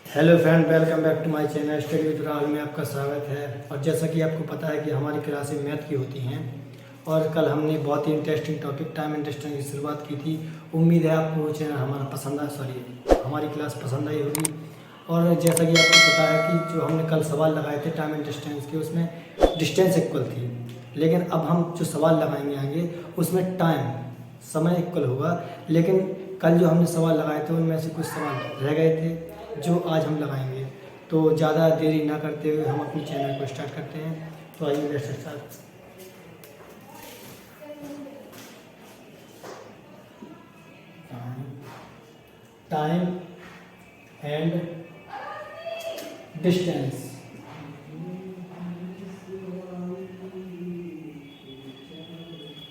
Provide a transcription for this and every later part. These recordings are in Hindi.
Hello friend, welcome back to my channel study with Rahul में आपका स्वागत है। और जैसा कि आपको पता है कि हमारी क्लासें मैथ की होती हैं और कल हमने बहुत ही interesting topic time and distance की शुरुआत की थी। उम्मीद है आपको वो चैनल हमारी क्लास पसंद आई होगी। और जैसा कि आपको पता है कि जो हमने कल सवाल लगाए थे टाइम एंड डिस्टेंस के, उसमें डिस्टेंस इक्वल थी, लेकिन अब हम जो सवाल लगाएंगे आगे उसमें समय इक्वल होगा। लेकिन कल जो हमने सवाल लगाए थे उनमें से कुछ सवाल रह गए थे जो आज हम लगाएंगे। तो ज़्यादा देरी ना करते हुए हम अपनी चैनल को स्टार्ट करते हैं। तो आइए let's start. Time and distance.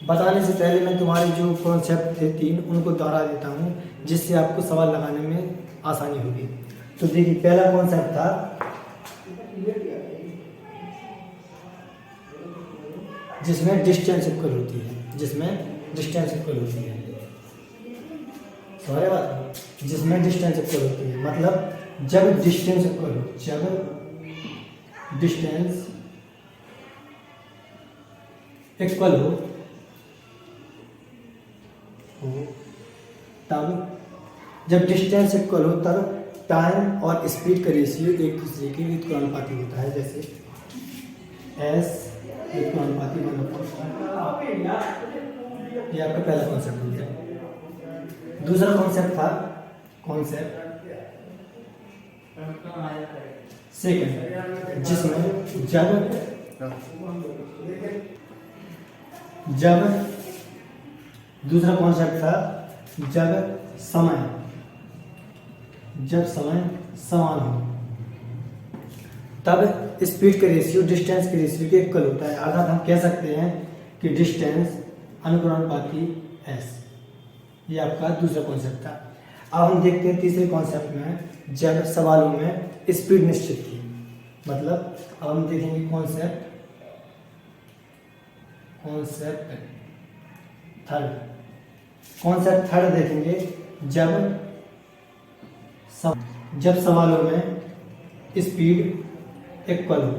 बताने से पहले मैं तुम्हारे जो कॉन्सेप्ट थे 3 उनको दोहरा देता हूँ, जिससे आपको सवाल लगाने में आसानी होगी। तो देखिए, पहला कॉन्सेप्ट था जिसमें डिस्टेंस इक्वल होती है, जिसमें डिस्टेंस इक्वल होती है मतलब जब डिस्टेंस इक्वल हो, जब डिस्टेंस इक्वल हो तब टाइम और स्पीड का रेशियो एक दूसरे के व्युत्क्रमानुपाती होता है। जैसे एस व्युत्क्रमानुपाती 1/4। ये आपका पहला कॉन्सेप्ट हो गया। दूसरा कॉन्सेप्ट था सेकंड, जिसमें जब दूसरा कॉन्सेप्ट था जब समय समान हो तब स्पीड का रेशियो डिस्टेंस के रेशियो के इक्वल होता है। अर्थात हम कह सकते हैं कि डिस्टेंस अनुक्रमानुपाती एस। ये आपका दूसरा कॉन्सेप्ट था। अब हम देखते हैं तीसरे कॉन्सेप्ट में, जब सवालों में स्पीड निश्चित थी। मतलब अब हम देखेंगे कॉन्सेप्ट थर्ड देखेंगे, जब सवालों में स्पीड इक्वल हो।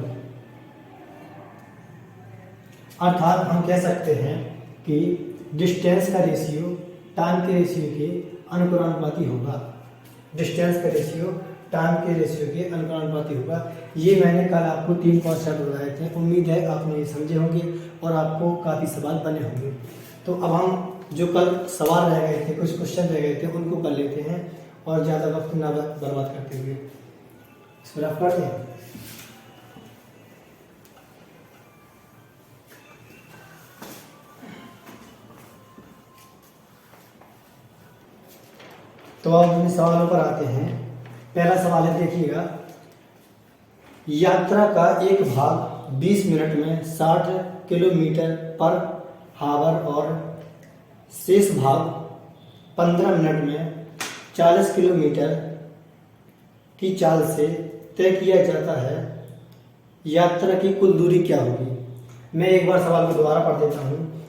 अर्थात हम कह सकते हैं कि डिस्टेंस का रेशियो टाइम के रेशियो के अनुक्रमानुपाती होगा। ये मैंने कल आपको 3 कॉन्सेप्ट बताए थे। उम्मीद है आपने ये समझे होंगे और आपको काफ़ी सवाल बने होंगे। तो अब हम जो कल सवाल रह गए थे, कुछ क्वेश्चन रह गए थे, उनको कर लेते हैं और ज़्यादा वक्त ना बर्बाद करते हुए इसको रफ करते हैं। तो अब अपने सवालों पर आते हैं। पहला सवाल है, देखिएगा, यात्रा का एक भाग 20 मिनट में 60 किलोमीटर पर हावर और शेष भाग 15 मिनट में 40 किलोमीटर की चाल से तय किया जाता है। यात्रा की कुल दूरी क्या होगी? मैं एक बार सवाल को दोबारा पढ़ देता हूँ।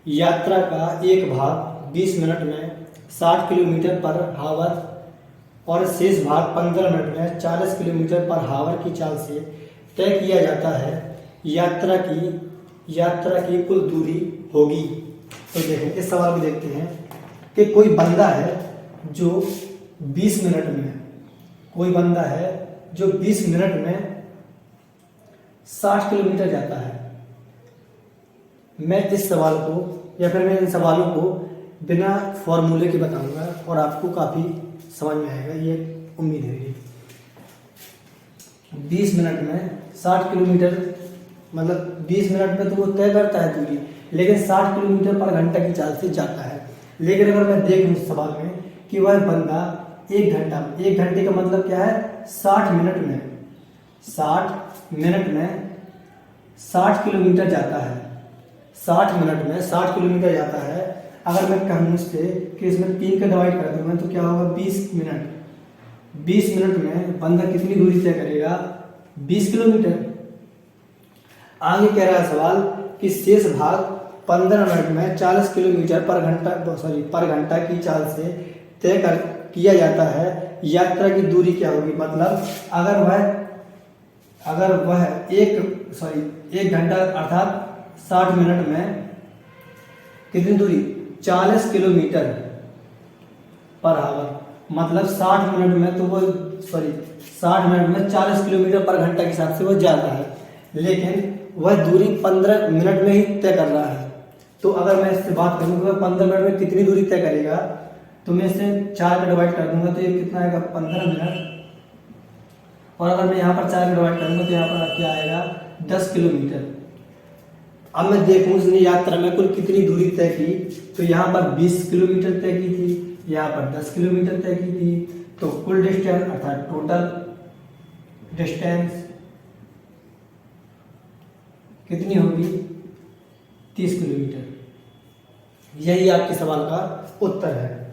यात्रा का एक भाग 20 मिनट में 60 किलोमीटर पर हावर और शेष भाग 15 मिनट में 40 किलोमीटर पर हावर की चाल से तय किया जाता है। यात्रा की कुल दूरी होगी। तो देखें, इस सवाल को देखते हैं कि कोई बंदा है जो 20 मिनट में 60 किलोमीटर जाता है। मैं इस सवाल को या फिर मैं इन सवालों को बिना फॉर्मूले के बताऊंगा और आपको काफ़ी समझ में आएगा, ये उम्मीद है। 20 मिनट में 60 किलोमीटर मतलब 20 मिनट में तो वो तय करता है दूरी, लेकिन 60 किलोमीटर पर घंटा की चाल से जाता है। लेकिन अगर मैं देखूं इस सवाल में कि वह बंदा एक घंटे का मतलब क्या है, 60 मिनट में 60 किलोमीटर जाता है। 60 मिनट में 60 किलोमीटर जाता है। अगर मैं कहूँ उससे कि इसमें 3 का डिवाइड कर दूंगा तो क्या होगा, 20 मिनट में बंदा कितनी दूरी तय करेगा, 20 किलोमीटर। आगे कह रहा है सवाल कि शेष भाग 15 मिनट में 40 किलोमीटर पर घंटा की चाल से तय किया जाता है। यात्रा की दूरी क्या होगी, मतलब अगर वह एक घंटा अर्थात 60 मिनट में कितनी दूरी 40 किलोमीटर पर आवर, मतलब 60 मिनट में तो वो 60 मिनट में 40 किलोमीटर पर घंटा के हिसाब से वो जाता है, लेकिन वह दूरी 15 मिनट में ही तय कर रहा है। तो अगर मैं इससे बात करूँ तो 15 मिनट में कितनी दूरी तय करेगा, तो मैं इसे 4 में डिवाइड कर दूंगा तो ये कितना आएगा 15 मिनट, और अगर मैं यहाँ पर 4 में डिवाइड करूंगा तो यहाँ पर क्या आएगा 10 किलोमीटर। अब मैं देखूँ उसने यात्रा में कुल कितनी दूरी तय की, तो यहाँ पर 20 किलोमीटर तय की थी, यहाँ पर 10 किलोमीटर तय की थी, तो कुल डिस्टेंस अर्थात टोटल डिस्टेंस कितनी होगी 30 किलोमीटर। यही आपके सवाल का उत्तर है।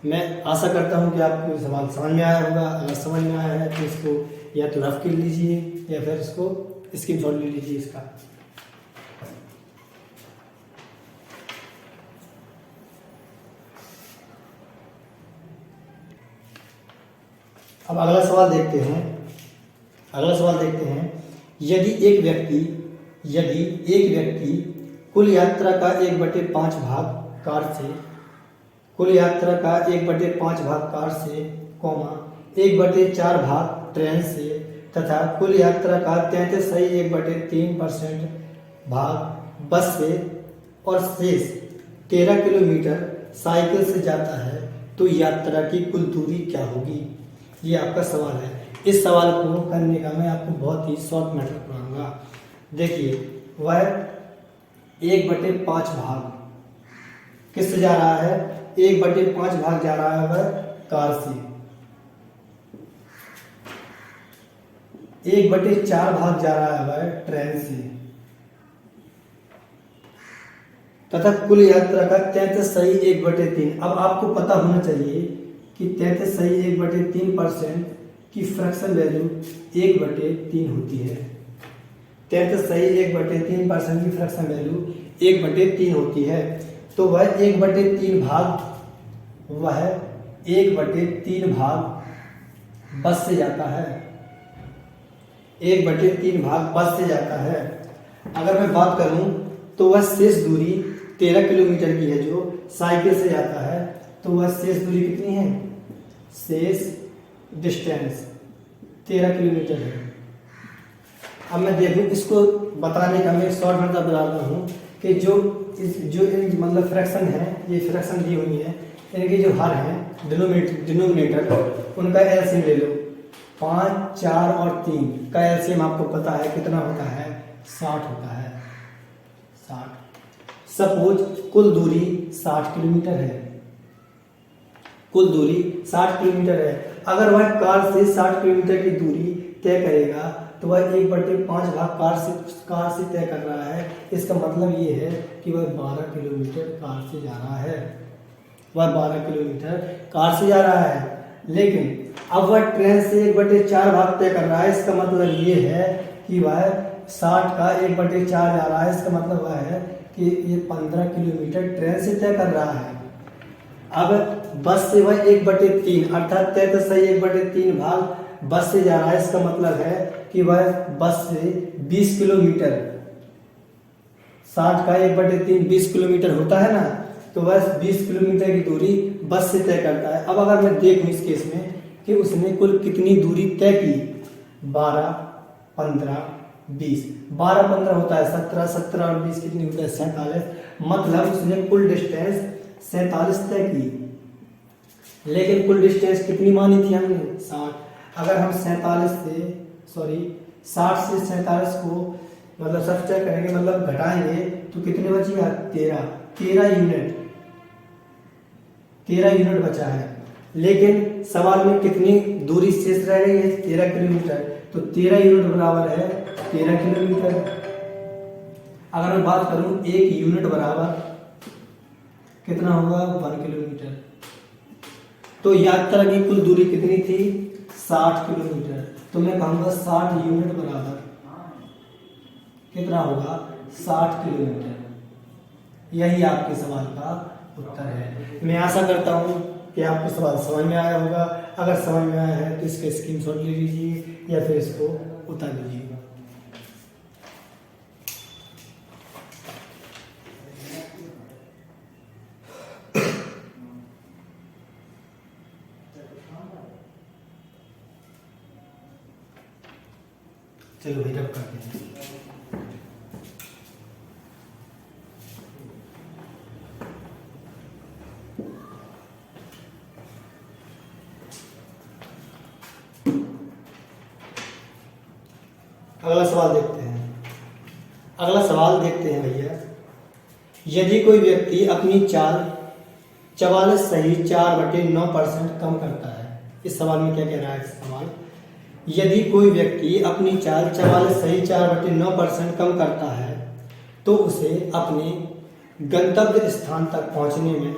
मैं आशा करता हूं कि आपको सवाल समझ में आया होगा। अगर समझ में आया है तो इसको या तो रफ कर लीजिए या फिर इसको स्क्रीनशॉट ले लीजिए इसका। अब अगला सवाल देखते हैं। यदि एक व्यक्ति कुल यात्रा का 1/5 भाग कार से, 1/4 भाग ट्रेन से तथा कुल यात्रा का 33.3% भाग बस से और शेष 13 किलोमीटर साइकिल से जाता है, तो यात्रा की कुल दूरी क्या होगी? ये आपका सवाल है। इस सवाल को करने का मैं आपको बहुत ही शॉर्ट मेथड पढ़ाऊंगा। देखिए, वह 1/5 भाग किससे जा रहा है? 1/5 भाग जा रहा है वह कार से, 1/4 भाग जा रहा है वह ट्रेन से तथा कुल यात्रा का 33.1/3। अब आपको पता होना चाहिए कि 33.3% की फ्रैक्शन वैल्यू 1/3 होती है। 33.1/3% की फ्रैक्शन वैल्यू 1/3 होती है। तो वह 1/3 भाग बस से जाता है। 1/3 भाग बस से जाता है। अगर मैं बात करूं तो वह शेष दूरी 13 किलोमीटर की है जो साइकिल से जाता है, तो वह शेष दूरी कितनी है? शेष डिस्टेंस 13 किलोमीटर है। अब मैं देखूं, इसको बताने का मैं शॉर्ट मेथड बताता हूँ कि जो मतलब फ्रैक्शन है, ये फ्रैक्शन दी हुई है, इनके जो हर हैं डिनोमिनेटर उनका एलसीएम ले लो। 5, 4 और 3 का एलसीएम आपको पता है कितना होता है? 60 होता है। 60। सपोज कुल दूरी 60 किलोमीटर है। कुल दूरी 60 किलोमीटर है। अगर वह कार से 60 किलोमीटर की दूरी तय करेगा तो वह 1/5 भाग कार से तय कर रहा है। इसका मतलब ये है कि वह 12 किलोमीटर कार से जा रहा है। वह 12 किलोमीटर कार से जा रहा है, लेकिन अब वह ट्रेन से 1/4 भाग तय कर रहा है। इसका मतलब ये है कि वह 60 का 1/4 जा रहा है। इसका मतलब वह है कि ये 15 किलोमीटर ट्रेन से तय कर रहा है। अब बस से वह 1/3 अर्थात 33.1/3 भाग बस से जा रहा है। इसका मतलब है कि वह बस से 20 किलोमीटर, 60 का 1/3 20 किलोमीटर होता है ना, तो वह 20 किलोमीटर की दूरी बस से तय करता है। अब अगर मैं देखूं इस केस में कि उसने कुल कितनी दूरी तय की, 12, 15, 20, 12, 15 होता है 17, 17 और 20 कितनी होता है 47। मतलब उसने कुल डिस्टेंस 47 तय की, लेकिन कुल डिस्टेंस कितनी मानी थी हमने? 60। अगर हम 60 से 47 को मतलब सब्ट्रैक्ट करेंगे, मतलब घटाएंगे, तो कितने बचेगा? 13 यूनिट बचा है। लेकिन सवाल में कितनी दूरी शेष रह गई है? 13 किलोमीटर। तो 13 यूनिट बराबर है 13 किलोमीटर। अगर मैं बात करूं 1 यूनिट बराबर कितना होगा? 1 किलोमीटर। तो यात्रा की कुल दूरी कितनी थी? 60 किलोमीटर। तो मैं कहूँगा 60 यूनिट बराबर कितना होगा? 60 किलोमीटर। यही आपके सवाल का उत्तर है। मैं आशा करता हूँ कि आपको सवाल समझ में आया होगा। अगर समझ में आया है तो इसका स्क्रीनशॉट ले लीजिए या फिर इसको उतार लीजिए। चलो भाई रब करते हैं। अगला सवाल देखते हैं। अगला सवाल देखते हैं भैया, यदि कोई व्यक्ति अपनी चाल 44 सही 4/9% कम करता है। इस सवाल में क्या कह रहा है सवाल, यदि कोई व्यक्ति अपनी चाल 44 सही 4/9% कम करता है तो उसे अपने गंतव्य स्थान तक पहुंचने में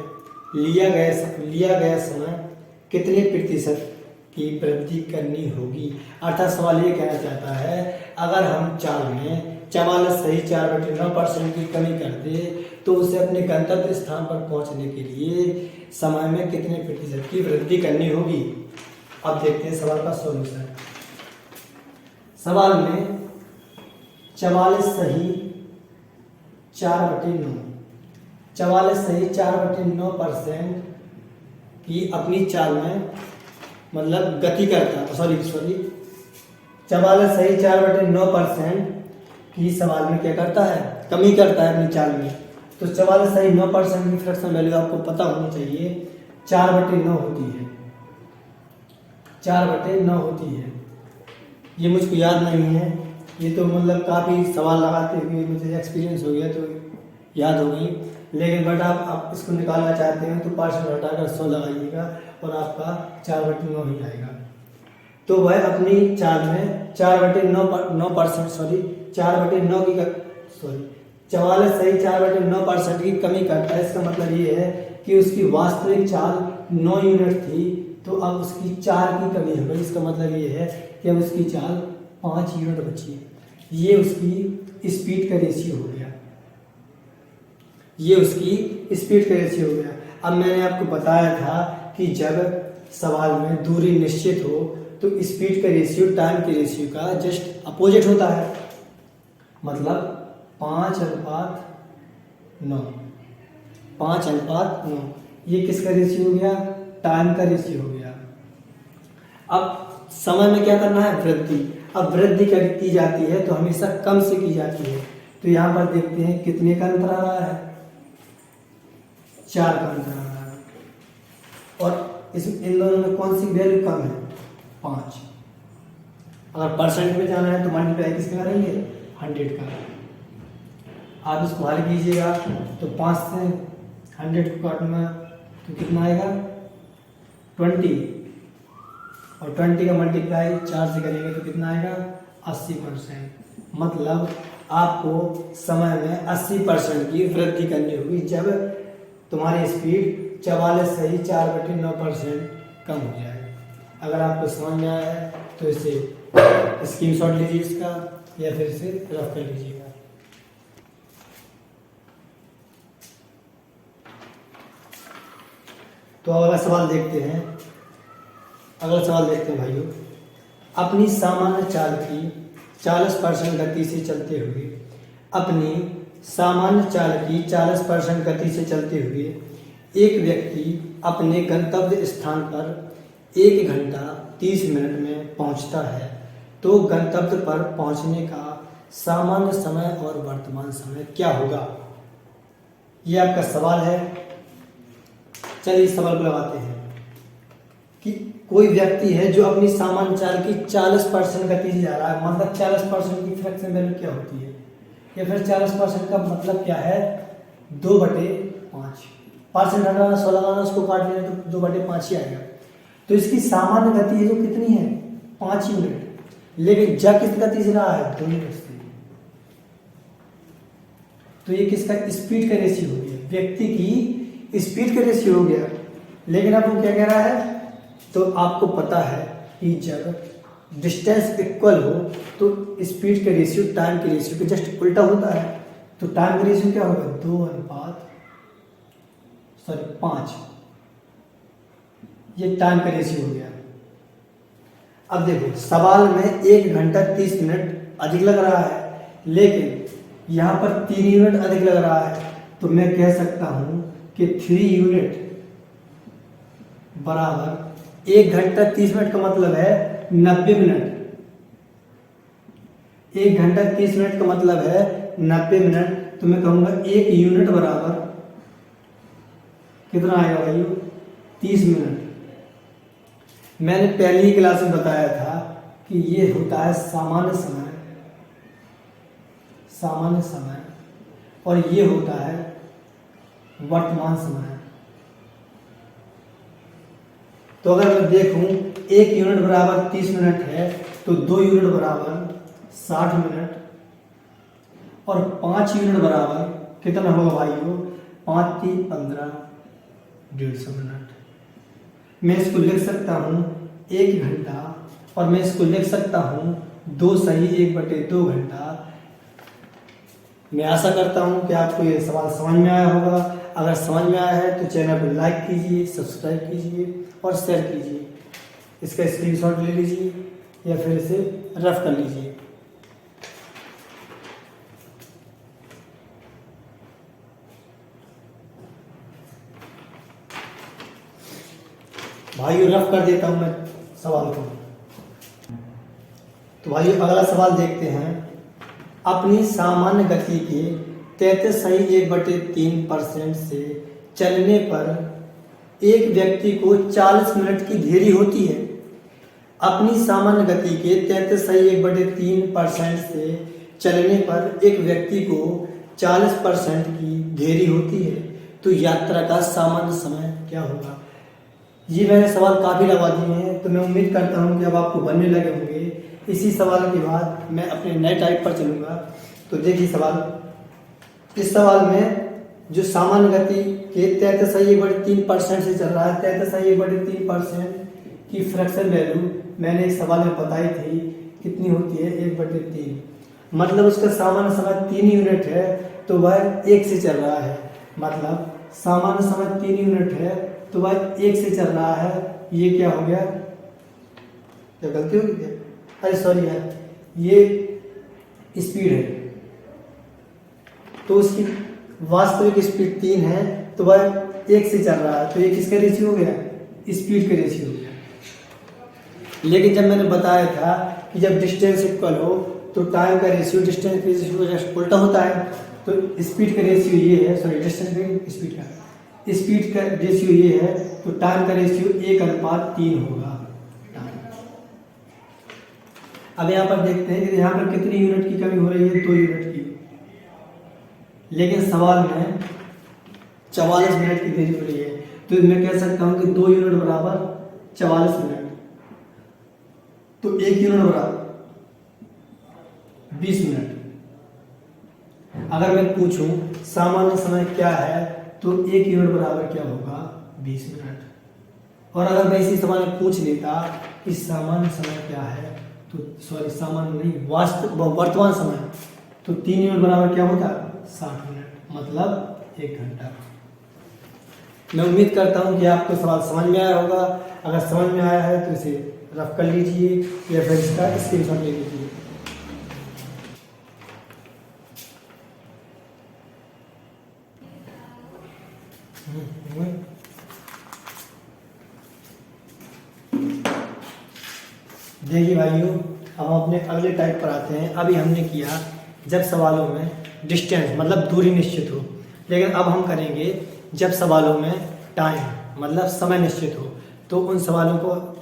लिया गया समय कितने प्रतिशत की वृद्धि करनी होगी। अर्थात सवाल ये कहना चाहता है, अगर हम चाल में 44 सही 4/9% की कमी कर दे तो उसे अपने गंतव्य स्थान पर पहुंचने के लिए समय में कितने प्रतिशत की वृद्धि करनी होगी। अब देखते हैं सवाल का सॉल्यूशन। सवाल में 44 सही 4/9 44 सही 4/9% की अपनी चाल में मतलब गति करता है, सॉरी 44 सही 4/9% की सवाल में क्या करता है, कमी करता है अपनी चाल में। तो 44 सही 9% की फ्रैक्शन वैल्यू आपको पता होनी चाहिए 4/9 होती है, 4/9 होती है। ये मुझको याद नहीं है, ये तो मतलब काफ़ी सवाल लगाते हुए मुझे एक्सपीरियंस हो गया तो याद हो गई। लेकिन बट आप इसको निकालना चाहते हैं तो परसेंट हटाकर 100 लगाइएगा और आपका 4/9 ही आएगा। तो वह अपनी चाल में 4/9% सॉरी 4/9 की सॉरी 44 सही 4/9% की कमी करता है। इसका मतलब ये है कि उसकी वास्तविक चाल 9 यूनिट थी तो अब उसकी 4 की कमी हो गई। इसका मतलब ये है कि अब उसकी चाल 5 यूनिट बची है। ये उसकी स्पीड का रेशियो हो गया, ये उसकी स्पीड का रेशियो हो गया। अब मैंने आपको बताया था कि जब सवाल में दूरी निश्चित हो तो स्पीड का रेशियो टाइम के रेशियो का जस्ट अपोजिट होता है, मतलब 5:9, 5:9। ये किसका रेशियो हो गया, टाइम का रेशियो हो गया। अब समय में क्या करना है, वृद्धि। अब वृद्धि की जाती है तो हमेशा कम से की जाती है। तो यहाँ पर देखते हैं कितने का अंतर आ रहा है, 4 का अंतर आ रहा है। और इन दोनों में कौन सी वैल्यू कम है, 5। अगर परसेंट में जाना है तो मल्टीप्लाई किसका करेंगे, 100 का। आप इसको हल कीजिएगा तो 5 से 100 को काटना तो कितना आएगा, 20। और 20 का मल्टीप्लाई 4 से करेंगे तो कितना आएगा, 80%। मतलब आपको समय में 80% की वृद्धि करनी होगी जब तुम्हारी स्पीड 44 सही 4/9% कम हो जाए। अगर आपको समझ में आया है तो इसे स्क्रीनशॉट लीजिए इसका या फिर इसे रफ कर लीजिएगा। तो अगला सवाल देखते हैं। अगला सवाल देखते हैं भाइयों, अपनी सामान्य चाल की 40% गति से चलते हुए अपनी सामान्य चाल की 40% गति से चलते हुए एक व्यक्ति अपने गंतव्य स्थान पर 1 घंटा 30 मिनट में पहुंचता है तो गंतव्य पर पहुंचने का सामान्य समय और वर्तमान समय क्या होगा। यह आपका सवाल है। चलिए इस सवाल को लगाते हैं कि कोई व्यक्ति है जो अपनी सामान्य चाल की 40% गति से जा रहा है, मतलब 40% की फ्रैक्शन वैल्यू क्या होती है, या फिर 40% का मतलब क्या है, 2/5। परसेंट हटाना 100 लगाना उसको काट लेना तो 2/5 ही आएगा। तो इसकी सामान्य गति है जो कितनी है, 5 यूनिट, लेकिन जा किस गति से रहा है, 2 यूनिट से। तो ये किसका स्पीड का रेशियो हो गया, व्यक्ति की स्पीड का रेशियो हो गया। लेकिन अब वो क्या कह रहा है, तो आपको पता है कि जब डिस्टेंस इक्वल हो तो स्पीड का रेशियो टाइम के रेशियो के जस्ट उल्टा होता है। तो टाइम का रेशियो क्या होगा, 2:5 ये टाइम का रेशियो हो गया। अब देखो सवाल में 1 घंटा 30 मिनट अधिक लग रहा है, लेकिन यहाँ पर 3 यूनिट अधिक लग रहा है, तो मैं कह सकता हूँ कि 3 यूनिट बराबर 1 घंटा 30 मिनट का मतलब है 90 मिनट। 1 घंटा 30 मिनट का मतलब है 90 मिनट, तो मैं कहूँगा 1 यूनिट बराबर कितना आएगा भाई, 30 मिनट। मैंने पहली ही क्लास में बताया था कि ये होता है सामान्य समय, सामान्य समय, और ये होता है वर्तमान समय। तो अगर मैं देखूं 1 यूनिट बराबर 30 मिनट है, तो 2 यूनिट बराबर 60 मिनट, और 5 यूनिट बराबर कितना होगा भाइयों, 5 3 15, 150 मिनट। मैं इसको लिख सकता हूँ 1 घंटा, और मैं इसको लिख सकता हूँ 2 सही 1/2 घंटा। मैं आशा करता हूँ कि आपको ये सवाल समझ में आया होगा। अगर समझ में आया है तो चैनल को लाइक कीजिए, सब्सक्राइब कीजिए और शेयर कीजिए। इसका स्क्रीनशॉट ले लीजिए या फिर इसे रफ कर लीजिए। भाइयों रफ कर देता हूं मैं सवाल को। तो भाइयों अगला सवाल देखते हैं। अपनी सामान्य गति के 33.1/3% से चलने पर एक व्यक्ति को 40 मिनट की देरी होती है। अपनी सामान्य गति के 33.1/3% से चलने पर एक व्यक्ति को 40% की देरी होती है, तो यात्रा का सामान्य समय क्या होगा। ये मैंने सवाल काफ़ी लगा दिए हैं, तो मैं उम्मीद करता हूँ कि अब आपको बनने लगे होंगे। इसी सवाल के बाद मैं अपने नए टाइप पर चलूँगा। तो देखिए सवाल, इस सवाल में जो सामान्य गति के 33.3% से चल रहा है, 33.3% की फ्रैक्शन वैल्यू मैंने एक सवाल में बताई थी कितनी होती है, 1/3। मतलब उसका सामान्य समय 3 यूनिट है, तो वह 1 से चल रहा है। मतलब सामान्य समय 3 यूनिट है, तो वह 1 से चल रहा है। ये क्या हो गया, क्या गलती होगी क्या, अरे सॉरी यार, ये स्पीड है, तो उसकी वास्तविक स्पीड 3 है, तो वह 1 से चल रहा है। तो ये किसका रेशियो हो गया, स्पीड का रेशियो हो गया। लेकिन जब मैंने बताया था कि जब डिस्टेंस इक्वल हो तो टाइम का रेशियो डिस्टेंस के रेशियो जस्ट उल्टा होता है। तो स्पीड का रेशियो ये है, सॉरी डिस्टेंस का स्पीड का रेशियो ये है, तो टाइम का रेशियो 1:3 होगा। अब यहाँ पर देखते हैं कि यहाँ पर कितनी यूनिट की कमी हो रही है, 2 यूनिट की। लेकिन सवाल में 44 मिनट की देरी हो रही है, तो मैं कह सकता हूँ कि 2 यूनिट बराबर 44 मिनट, तो 1 यूनिट बराबर 20 मिनट। अगर मैं पूछूं सामान्य समय क्या है, तो 1 यूनिट बराबर क्या होगा, 20 मिनट। और अगर मैं इसी सवाल में पूछ लेता कि सामान्य समय क्या है, तो सॉरी सामान्य नहीं, वर्तमान समय, तो 3 यूनिट बराबर क्या होता, 60 मिनट, मतलब 1 घंटा। मैं उम्मीद करता हूं कि आपको सवाल समझ में आया होगा। अगर समझ में आया है तो इसे रफ कर लीजिए या फिर इसका स्क्रीनशॉट ले लीजिए। देखिए भाइयों, हम अपने अगले टाइप पर आते हैं। अभी हमने किया जब सवालों में डिस्टेंस मतलब दूरी निश्चित हो, लेकिन अब हम करेंगे जब सवालों में टाइम मतलब समय निश्चित हो। तो उन सवालों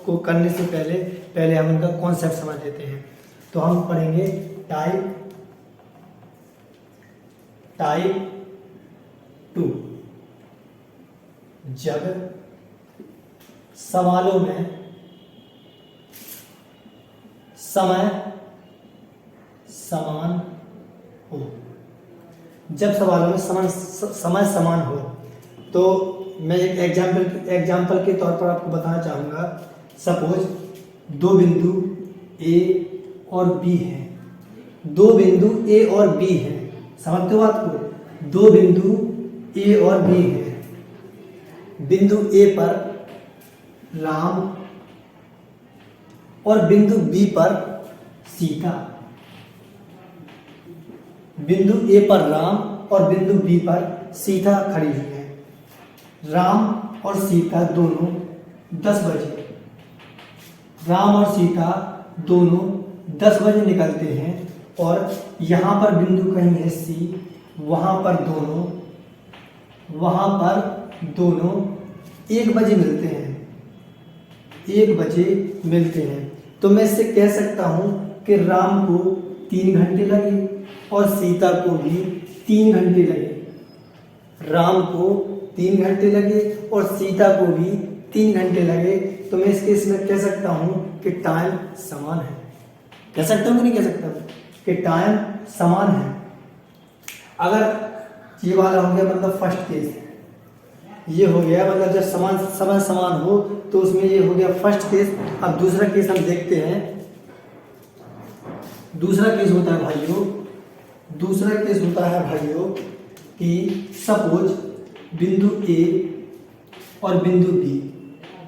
को करने से पहले हम उनका कॉन्सेप्ट समझ लेते हैं। तो हम पढ़ेंगे टाइप 2। जब सवालों में समय समान हो, जब सवालों में समय समान हो, तो मैं एक एग्जाम्पल के तौर पर आपको बताना चाहूँगा। सपोज 2 बिंदु ए और बी हैं। 2 बिंदु ए और बी हैं, समझते हो बात को। 2 बिंदु ए और बी हैं। बिंदु ए पर राम और बिंदु बी पर सीता। बिंदु ए पर राम और बिंदु बी पर सीता खड़ी हुई है। राम और सीता दोनों 10 बजे, राम और सीता दोनों 10 बजे निकलते हैं और यहाँ पर बिंदु कहीं है सी, वहाँ पर दोनों 1 बजे मिलते हैं, 1 बजे मिलते हैं। तो मैं इससे कह सकता हूँ कि राम को 3 घंटे लगे और सीता को भी 3 घंटे लगे। राम को 3 घंटे लगे और सीता को भी 3 घंटे लगे। तो मैं इस केस में कह सकता हूँ कि टाइम समान है। कह सकता हूँ कि नहीं कह सकता कि टाइम समान है। अगर ये वाला हो गया मतलब फर्स्ट केस, ये हो गया मतलब जब समय समान हो तो उसमें ये हो गया फर्स्ट केस। अब दूसरा केस हम देखते हैं। दूसरा केस होता है भाइयों कि सपोज बिंदु ए और बिंदु बी,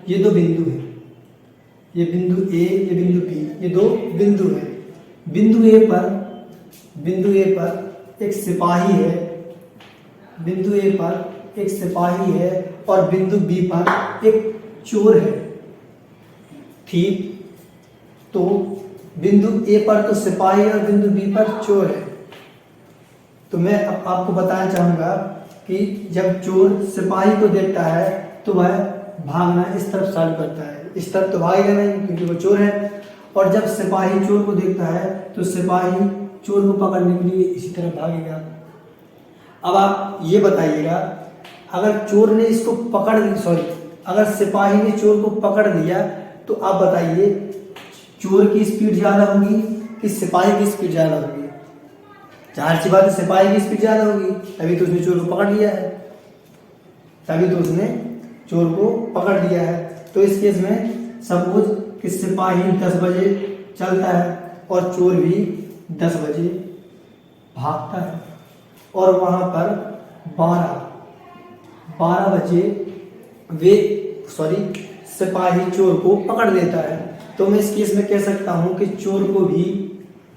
ये दो बिंदु हैं, ये बिंदु ए, ये बिंदु बी, ये दो बिंदु हैं। बिंदु ए पर एक सिपाही है, बिंदु ए पर एक सिपाही है और बिंदु बी पर एक चोर है। ठीक, तो बिंदु ए पर तो सिपाही और बिंदु बी पर चोर है। तो मैं अब आपको बताना चाहूँगा कि जब चोर सिपाही को देखता है तो वह भागना इस तरफ चालू करता है, इस तरफ तो भागेगा नहीं क्योंकि वो चोर है। और जब सिपाही चोर को देखता है तो सिपाही चोर को पकड़ने के लिए इसी तरफ भागेगा। अब आप ये बताइएगा, अगर चोर ने इसको अगर सिपाही ने चोर को पकड़ लिया तो आप बताइए चोर की स्पीड ज़्यादा होगी कि सिपाही की स्पीड ज़्यादा होगी? जाहिर सी बात है सिपाही की स्पीड ज़्यादा होगी, तभी तो उसने चोर को पकड़ लिया है। तो इस केस में सपोज कि सिपाही 10 बजे चलता है और चोर भी 10 बजे भागता है और वहाँ पर 12 बजे सिपाही चोर को पकड़ लेता है। तो मैं इस केस में कह सकता हूँ कि चोर को भी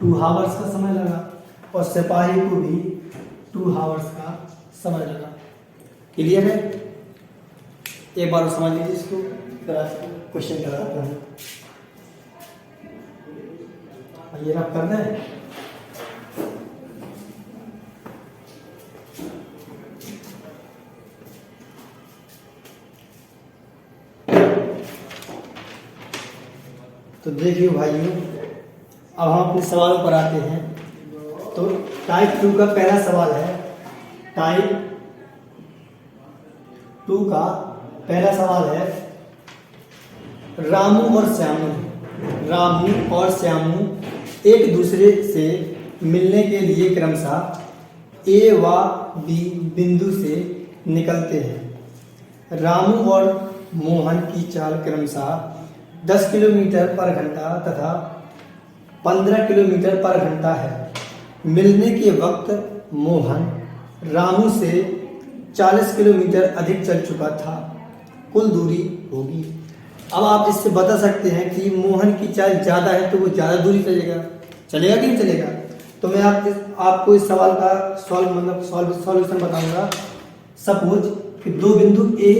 2 आवर्स का समय लगा और सिपाही को भी 2 आवर्स का समय लगा। क्लियर है? एक बार समझ लीजिए इसको, क्वेश्चन कराता हूँ। ये रब करना है। तो देखिए भाइयों, अब हम अपने सवालों पर आते हैं। तो टाइप 2 का पहला सवाल है। टाइप 2 का पहला सवाल है, रामू और श्यामू एक दूसरे से मिलने के लिए क्रमशः ए व बी बिंदु से निकलते हैं। रामू और मोहन की चाल क्रमशः 10 किलोमीटर पर घंटा तथा 15 किलोमीटर पर घंटा है। मिलने के वक्त मोहन रामू से 40 किलोमीटर अधिक चल चुका था। कुल दूरी होगी। अब आप इससे बता सकते हैं कि मोहन की चाल ज़्यादा है तो वो ज़्यादा दूरी चलेगा कि नहीं चलेगा? तो मैं आपको इस सवाल का सॉल्यूशन बताऊंगा। सपोज कि 2 बिंदु ए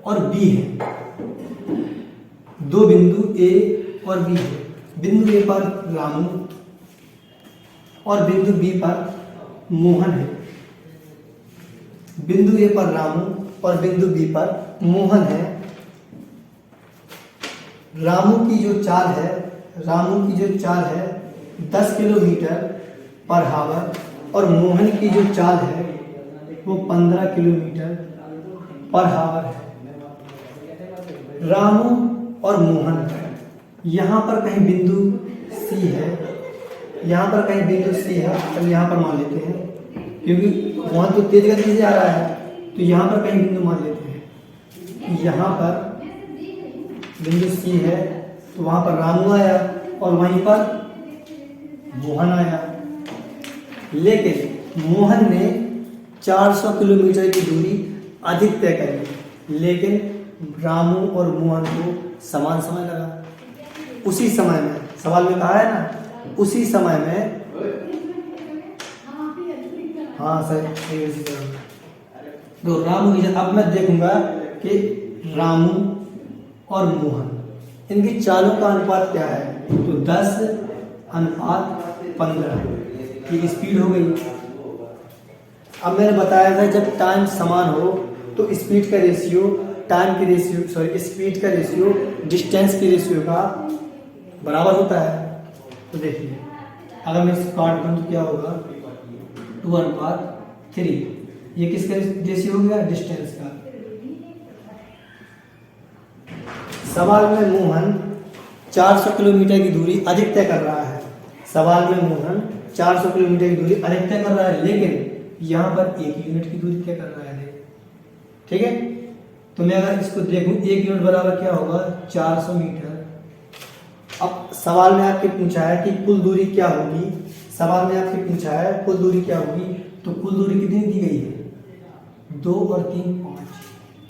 और बी है, 2 बिंदु ए और बी है। बिंदु ए पर रामू और बिंदु बी पर मोहन है। बिंदु ए पर रामू और बिंदु बी पर मोहन है। रामू की जो चाल है 10 किलोमीटर पर आवर और मोहन की जो चाल है वो 15 किलोमीटर पर आवर है। रामू और मोहन यहाँ पर कहीं बिंदु सी है, चलो यहाँ पर मान लेते हैं क्योंकि मोहन तो तेज गति से आ रहा है, तो यहाँ पर कहीं बिंदु मान लेते हैं। यहाँ पर बिंदु सी है तो वहाँ पर रामू आया और वहीं पर मोहन आया। लेकिन मोहन ने 400 किलोमीटर की दूरी अधिक तय कर ली, लेकिन रामू और मोहन को समान समय लगा। उसी समय में, सवाल में कहा है ना, उसी समय में, हाँ सही। तो रामू की, अब मैं देखूंगा कि रामू और मोहन, इनकी चालों का अनुपात क्या है, तो 10:15 की स्पीड हो गई। अब मैंने बताया था जब टाइम समान हो तो स्पीड का रेशियो स्पीड का रेशियो डिस्टेंस के रेशियो का बराबर होता है। तो देखिए अगर मैं इसको काट दूं तो क्या होगा, 2:3। ये किसका रेशियो हो गया, डिस्टेंस का। सवाल में मोहन 400 किलोमीटर की दूरी अधिक तय कर रहा है। सवाल में मोहन 400 किलोमीटर की दूरी अधिक तय कर रहा है, लेकिन यहाँ पर 1 यूनिट की दूरी तय कर रहा है। ठीक है, तो मैं अगर इसको देखूं 1 यूनिट बराबर क्या होगा, 400 मीटर। अब सवाल में आपके पूछा है कि कुल दूरी क्या होगी, सवाल में आपसे पूछा है कुल दूरी क्या होगी, तो कुल दूरी कितनी दी गई है, 2 और 3 5।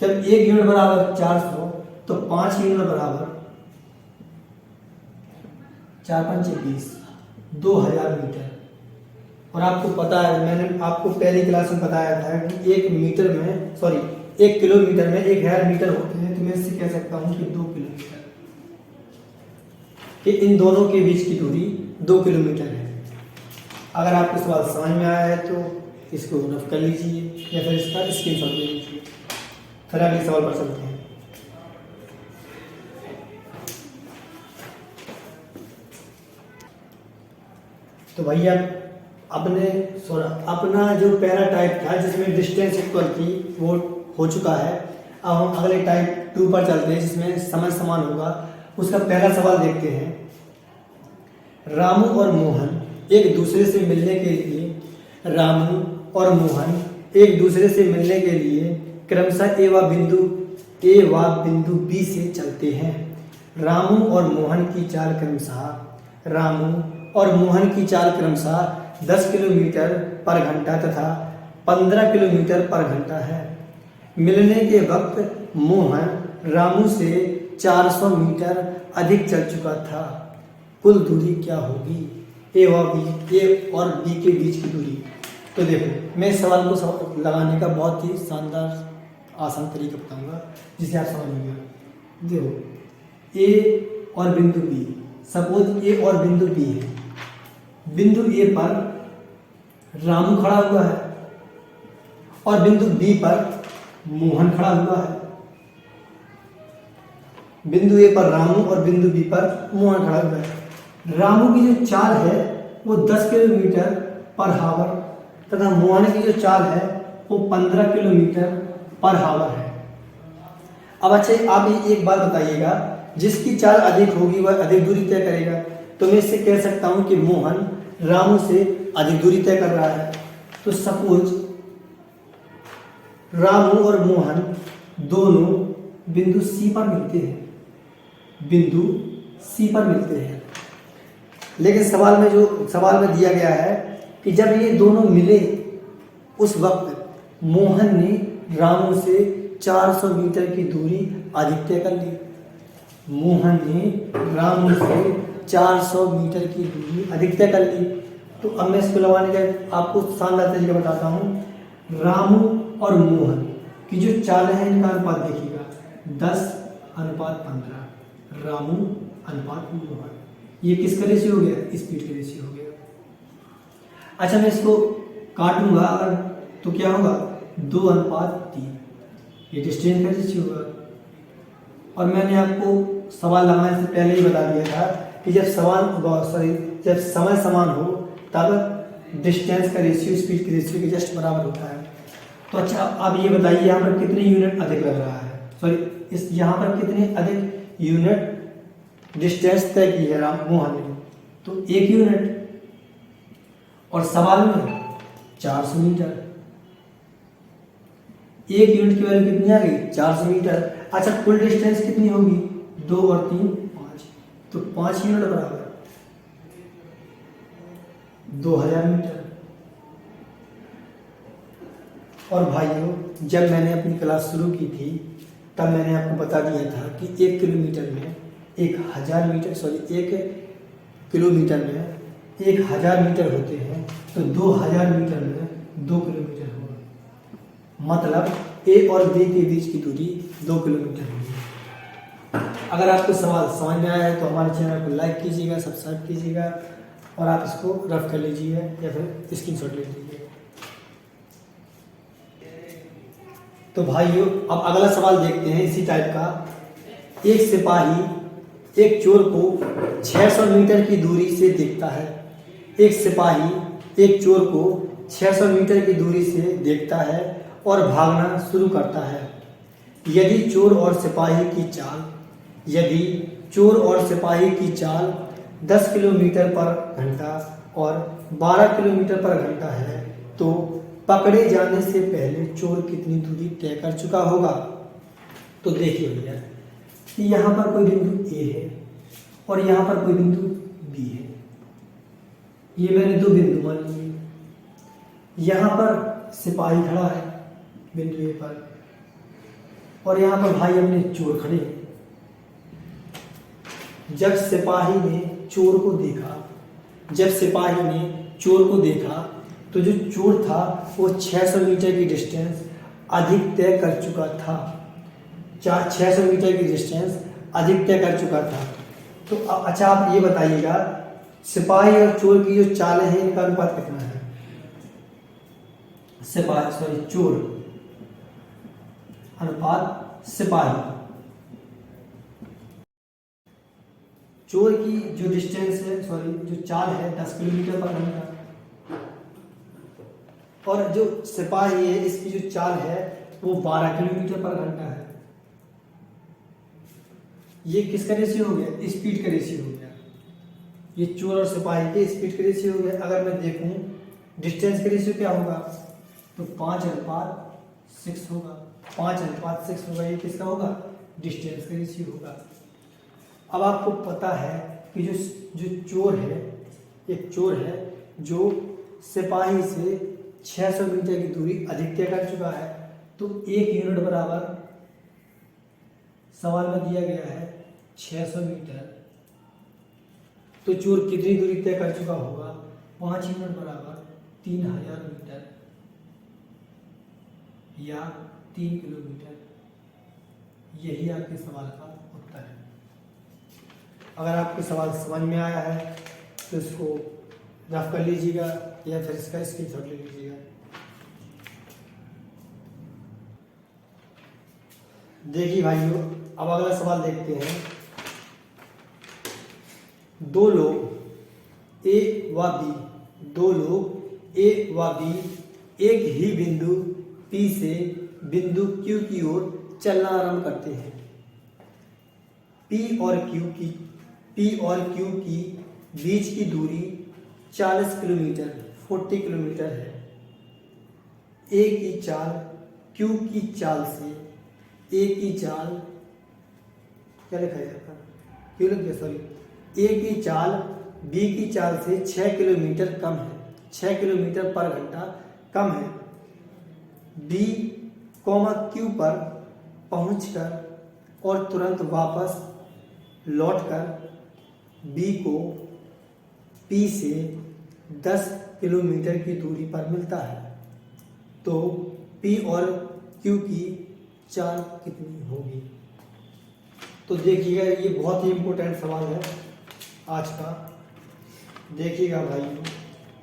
जब 1 यूनिट बराबर 400 तो 5 यूनिट बराबर 4 5 20, 2000 मीटर। और आपको पता है, मैंने आपको पहली क्लास में बताया था कि 1 किलोमीटर में 1000 मीटर होते हैं। तो मैं इससे कह सकता हूं कि 2 किलोमीटर, कि इन दोनों के बीच की दूरी 2 किलोमीटर है। अगर आपको सवाल समझ में आया है तो इसको रफ कर लीजिए या फिर इसका स्क्रीनशॉट ले लीजिए। फिर अगले सवाल पर चलते हैं। तो भैया अपना जो पहला टाइप था जिसमें डिस्टेंस इक्वल थी वो हो चुका है। अब हम अगले टाइप 2 पर चलते हैं जिसमें समय समान होगा। उसका पहला सवाल देखते हैं। रामू और मोहन एक दूसरे से मिलने के लिए क्रमशः ए व बिंदु बी से चलते हैं। रामू और मोहन की चाल क्रमशः 10 किलोमीटर पर घंटा तथा 15 किलोमीटर पर घंटा है। मिलने के वक्त मोहन रामू से 400 मीटर अधिक चल चुका था। कुल दूरी क्या होगी, ए और बी के बीच की दूरी। तो देखो मैं इस सवाल को लगाने का बहुत ही शानदार आसान तरीका बताऊंगा जिसे आप समझ लीजिए। देखो ए और बिंदु बी, सपोज ए और बिंदु बी है। बिंदु ए पर रामू खड़ा हुआ है और बिंदु बी पर मोहन खड़ा हुआ है। बिंदु ए पर रामू और बिंदु बी पर मोहन खड़ा हुआ है। रामू की जो चाल है वो 10 किलोमीटर पर हावर तथा मोहन की जो चाल है वो 15 किलोमीटर पर हावर है। अब अच्छा आप एक बात बताइएगा, जिसकी चाल अधिक होगी वह अधिक दूरी तय करेगा। तो मैं इससे कह सकता हूं कि मोहन रामू से अधिक दूरी तय कर रहा है। तो सपोज रामू और मोहन दोनों बिंदु सी पर मिलते हैं। लेकिन सवाल में दिया गया है कि जब ये दोनों मिले उस वक्त मोहन ने रामू से 400 मीटर की दूरी अधिक तय कर ली। मोहन ने रामू से 400 मीटर की दूरी अधिक तय कर ली। तो अब मैं इसको लगाने का आपको शानदार तरीका बताता हूँ। रामू और मोहन की जो चालें हैं इनका अनुपात देखिएगा, 10:15। रामू अनुपात मोहन, ये किसका रेशियो हो गया, स्पीड का रेशियो हो गया। अच्छा मैं इसको काटूंगा अगर तो क्या होगा, 2:3, ये डिस्टेंस का रेशियो होगा। और मैंने आपको सवाल लगाने से पहले ही बता दिया था कि जब समय समान हो तब डिस्टेंस का रेशियो स्पीड के रेशियो के जस्ट बराबर होता है। तो अच्छा आप ये बताइए यहाँ पर कितने यूनिट अधिक लग रहा है, यहाँ पर कितने अधिक यूनिट डिस्टेंस तय की है मोहन ने, तो 1 यूनिट। और सवाल में 400 मीटर, 1 यूनिट की वैल्यू कितनी आ गई, 400 मीटर। अच्छा कुल डिस्टेंस कितनी होगी, 2 और 3 5, तो 5 यूनिट बराबर 2000 मीटर। और भाइयों जब मैंने अपनी क्लास शुरू की थी तब मैंने आपको बता दिया था कि 1 किलोमीटर में 1000 मीटर, सॉरी 1 किलोमीटर में 1000 मीटर होते हैं, तो 2000 मीटर में 2 किलोमीटर होगा। मतलब ए और बी के बीच की दूरी 2 किलोमीटर होगी। अगर आपको सवाल समझ में आया है तो हमारे चैनल को लाइक कीजिएगा, सब्सक्राइब कीजिएगा और आप इसको रफ कर लीजिए या फिर स्क्रीनशॉट ले लीजिए। तो भाइयों अब अगला सवाल देखते हैं इसी टाइप का। एक सिपाही एक चोर को 600 मीटर की दूरी से देखता है। एक सिपाही एक चोर को 600 मीटर की दूरी से देखता है और भागना शुरू करता है। यदि चोर और सिपाही की चाल 10 किलोमीटर पर घंटा और 12 किलोमीटर पर घंटा है, तो पकड़े जाने से पहले चोर कितनी दूरी तय कर चुका होगा। तो देखिए भैया कि यहाँ पर कोई बिंदु ए है और यहाँ पर कोई बिंदु बी है। ये मैंने 2 बिंदु मान लिए। यहाँ पर सिपाही खड़ा है बिंदु ए पर और यहाँ पर भाई अपने चोर खड़े हैं। जब सिपाही ने चोर को देखा तो जो चोर था वो 600 मीटर की डिस्टेंस अधिक तय कर चुका था। 600 मीटर की डिस्टेंस अधिक तय कर चुका था। तो अच्छा आप ये बताइएगा सिपाही और चोर की जो चालें हैं इनका अनुपात कितना है। चोर अनुपात सिपाही। चोर की जो डिस्टेंस है, जो चाल है 10 किलोमीटर पर घंटा, और जो सिपाही है इसकी जो चाल है वो 12 किलोमीटर पर घंटा है। ये किसका रेशियो हो गया? स्पीड का रेशियो हो गया। ये चोर और सिपाही के स्पीड का रेशियो हो गया। अगर मैं देखूं डिस्टेंस का रेशियो क्या होगा तो 5:6 होगा। 5:6 होगा। ये किसका होगा? डिस्टेंस का रेशियो होगा। अब आपको पता है कि जो चोर है, एक चोर है जो सिपाही से 600 मीटर की दूरी अधिक तय कर चुका है, तो 1 यूनिट बराबर सवाल में दिया गया है 600 मीटर, तो चोर कितनी दूरी तय कर चुका होगा? 5 यूनिट बराबर 3000 मीटर या 3 किलोमीटर। यही आपके सवाल का उत्तर है। अगर आपको सवाल समझ में आया है तो इसको रफ कर लीजिएगा या फिर इसका स्क्रीनशॉट ले लीजिएगा। देखिए भाइयों अब अगला सवाल देखते हैं। 2 लोग ए व बी एक ही बिंदु P से बिंदु Q की ओर चलना आरंभ करते हैं। P और Q की बीच की दूरी 40 किलोमीटर है। A की चाल Q की चाल से A की चाल क्या लिखा है आपका? क्यों लिख दिया? सॉरी, A की चाल B की चाल से 6 किलोमीटर कम है। 6 किलोमीटर पर घंटा कम है। B, Q पर पहुंचकर और तुरंत वापस लौटकर B को P से 10 किलोमीटर की दूरी पर मिलता है, तो P और Q की चाल कितनी होगी? तो देखिएगा ये बहुत ही इम्पोर्टेंट सवाल है आज का। देखिएगा भाई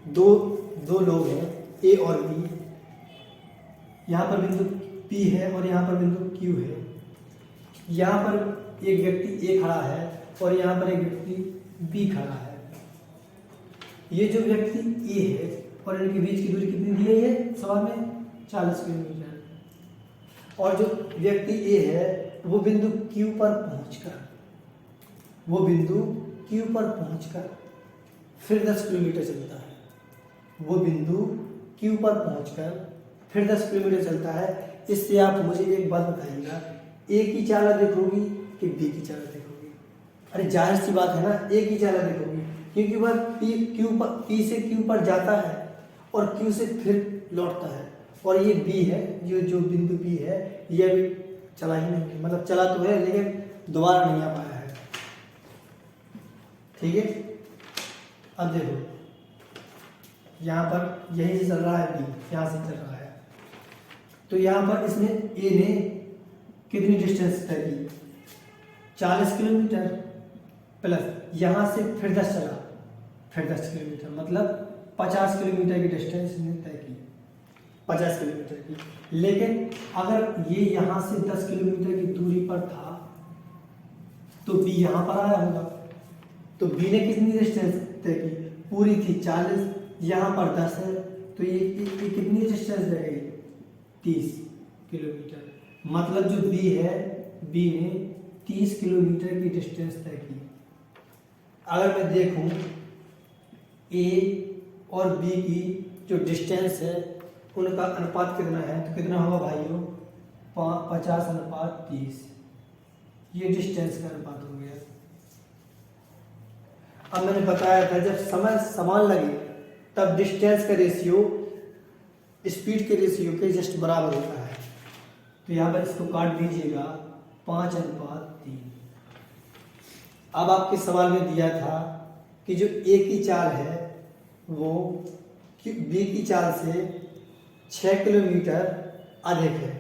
दो लोग हैं A और B। यहाँ पर बिंदु P है और यहाँ पर बिंदु Q है। यहाँ पर एक व्यक्ति A खड़ा है और यहाँ पर एक व्यक्ति B खड़ा है। ये जो व्यक्ति A है और इनके बीच की दूरी कितनी दी गई है सवाल में? 40 किलोमीटर। और जो व्यक्ति A है वो बिंदु Q पर पहुंचकर फिर 10 किलोमीटर चलता है। वो बिंदु Q पर पहुंचकर फिर 10 किलोमीटर चलता है। इससे आप मुझे एक बात बताइएगा, A की चाल अधिक होगी कि B की चाल अधिक होगी? अरे जाहिर सी बात है ना, A की चाल अधिक होगी, क्योंकि वह P से Q पर जाता है और Q से फिर लौटता है। और ये B है, जो बिंदु B है, यह भी चला ही नहीं, मतलब चला तो है लेकिन दोबारा नहीं आ पाया है। ठीक है, अब देखो यहाँ पर यहीं से चल रहा है बी, यहाँ से चल रहा है, तो यहाँ पर इसने ए ने कितनी डिस्टेंस तय की, 40 किलोमीटर, प्लस यहाँ से फिर 10 चला, फिर 10 किलोमीटर, मतलब 50 किलोमीटर की डिस्टेंस इसने तय की, 50 किलोमीटर की। लेकिन अगर ये यहाँ से 10 किलोमीटर की दूरी पर था तो बी यहाँ पर आया होगा, तो बी ने कितनी डिस्टेंस तय की, पूरी थी 40, यहाँ पर 10 है, तो ये कितनी डिस्टेंस रह गई, 30 किलोमीटर। मतलब जो बी है, बी ने 30 किलोमीटर की डिस्टेंस तय की। अगर मैं देखूं ए और बी की जो डिस्टेंस है उनका अनुपात कितना है, तो कितना होगा भाइयों, 50:30, ये डिस्टेंस का अनुपात हो गया। अब मैंने बताया था जब समय समान लगे तब डिस्टेंस का रेशियो स्पीड के रेशियो के जस्ट बराबर होता है। तो यहाँ पर इसको काट दीजिएगा, 5:3। अब आपके सवाल में दिया था कि जो ए की चाल है वो बी की चाल से 6 किलोमीटर अधिक है,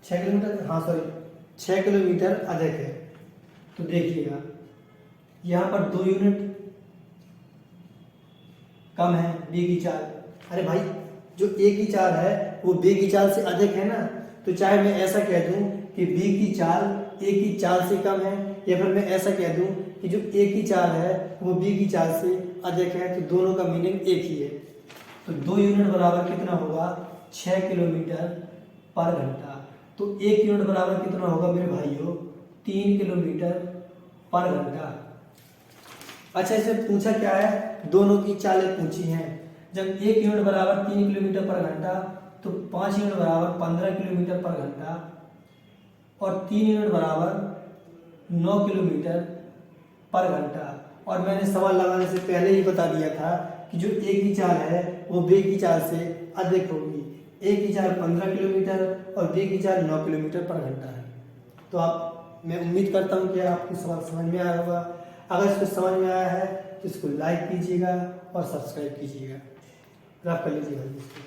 6 किलोमीटर, हाँ सॉरी 6 किलोमीटर अधिक है। तो देखिएगा यहाँ पर 2 यूनिट कम है बी की चाल। अरे भाई जो ए की चाल है वो बी की चाल से अधिक है ना, तो चाहे मैं ऐसा कह दूं कि बी की चाल ए की चाल से कम है, या फिर मैं ऐसा कह दूं कि जो ए की चाल है वो बी की चाल से अधिक है, तो दोनों का मीनिंग एक ही है। तो 2 यूनिट बराबर कितना होगा, 6 किलोमीटर पर घंटा। तो 1 यूनिट बराबर कितना होगा मेरे भाइयों, 3 किलोमीटर पर घंटा। अच्छा, इसे पूछा क्या है, दोनों की चालें पूछी हैं। जब 1 यूनिट बराबर 3 किलोमीटर पर घंटा, तो 5 यूनिट बराबर 15 किलोमीटर पर घंटा, और 3 यूनिट बराबर 9 किलोमीटर पर घंटा। और मैंने सवाल लगाने से पहले ही बता दिया था कि जो ए की चाल है वो बी की चाल से अधिक होगी। ए की चाल 15 किलोमीटर और बी की चाल 9 किलोमीटर पर घंटा है। तो मैं उम्मीद करता हूँ कि आपको सवाल समझ में आया होगा। अगर इसको समझ में आया है तो इसको लाइक कीजिएगा और सब्सक्राइब कीजिएगा। रब कर लीजिएगा इसको।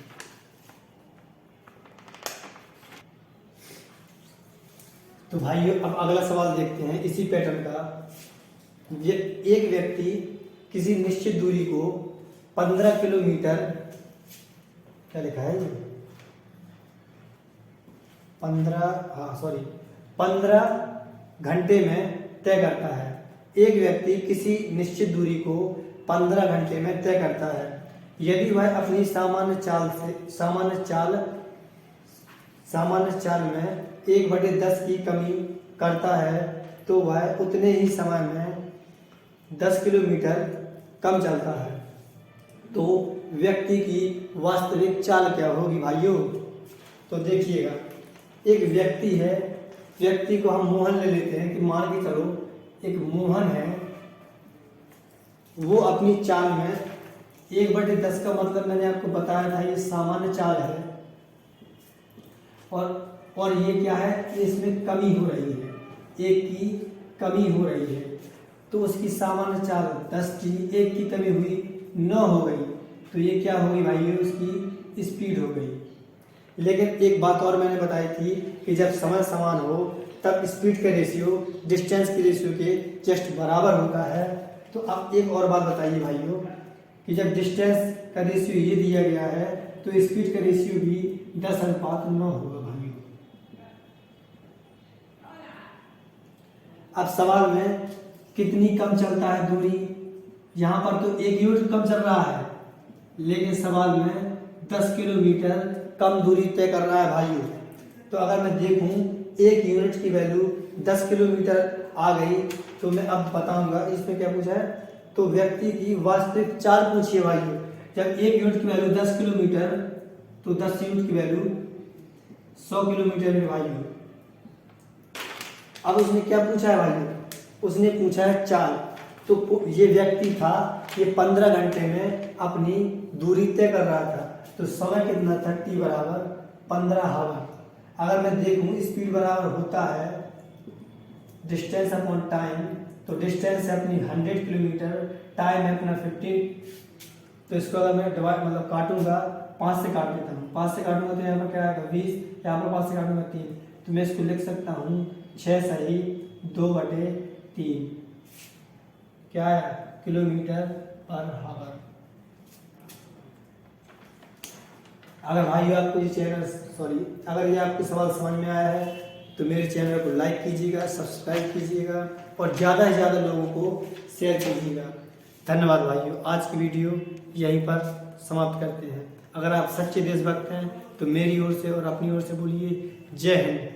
तो भाइयों अब अगला सवाल देखते हैं इसी पैटर्न का। एक व्यक्ति किसी निश्चित दूरी को 15 किलोमीटर, क्या लिखा है ये, 15 घंटे में तय करता है। एक व्यक्ति किसी निश्चित दूरी को 15 घंटे में तय करता है। यदि वह अपनी सामान्य चाल में 1/10 की कमी करता है तो वह उतने ही समय में 10 किलोमीटर कम चलता है। तो व्यक्ति की वास्तविक चाल क्या होगी भाइयों? तो देखिएगा, एक व्यक्ति है, व्यक्ति को हम मोहन ले लेते हैं कि मान के चलो एक मोहन है, वो अपनी चाल में 1/10 का मतलब मैंने आपको बताया था ये सामान्य चाल है, और ये क्या है कि इसमें कमी हो रही है, एक की कमी हो रही है। तो उसकी सामान्य चाल 10 थी, एक की कमी हुई 9 हो गई, तो ये क्या होगी भाई, उसकी स्पीड हो गई। लेकिन एक बात और मैंने बताई थी कि जब समय समान हो तब स्पीड का रेशियो डिस्टेंस के रेशियो के जस्ट बराबर होता है। तो अब एक और बात बताइए भाइयों कि जब डिस्टेंस का रेशियो ये दिया गया है तो स्पीड का रेशियो भी 10:9 होगा भाइयों। अब सवाल में कितनी कम चलता है दूरी, यहाँ पर तो 1 यूनिट कम चल रहा है, लेकिन सवाल में 10 किलोमीटर कम दूरी तय कर रहा है भाइयों। तो अगर मैं देखूं 1 यूनिट की वैल्यू 10 किलोमीटर आ गई, तो मैं अब बताऊंगा इसमें क्या पूछा है। तो व्यक्ति की वास्तविक चाल पूछिए भाइयों। जब 1 यूनिट की वैल्यू 10 किलोमीटर, तो 10 यूनिट की वैल्यू 100 किलोमीटर में भाइयों। अब उसने क्या पूछा है भाइयों, उसने पूछा है चाल। तो ये व्यक्ति था, ये 15 घंटे में अपनी दूरी तय कर रहा था, तो समय कितना था, T = 15 आवर। अगर मैं देखूँ स्पीड बराबर होता है डिस्टेंस अपॉन टाइम, तो डिस्टेंस है अपनी 100 किलोमीटर, टाइम है अपना 15। तो इसको अगर मैं डिवाइड मतलब काटूंगा, 5 से काट देता हूँ, 5 से काटूंगा तो यहाँ पर क्या आएगा 20, यहाँ पर 5 से काटूंगा 3, तो मैं इसको लिख सकता हूँ 6 सही 2/3 क्या है किलोमीटर पर आवर। अगर भाई आपको ये चैनल अगर ये आपको सवाल समझ में आया है तो मेरे चैनल को लाइक कीजिएगा, सब्सक्राइब कीजिएगा और ज़्यादा से ज़्यादा लोगों को शेयर कीजिएगा। धन्यवाद भाइयों, आज की वीडियो यहीं पर समाप्त करते हैं। अगर आप सच्चे देशभक्त हैं तो मेरी ओर से और अपनी ओर से बोलिए जय हिंद।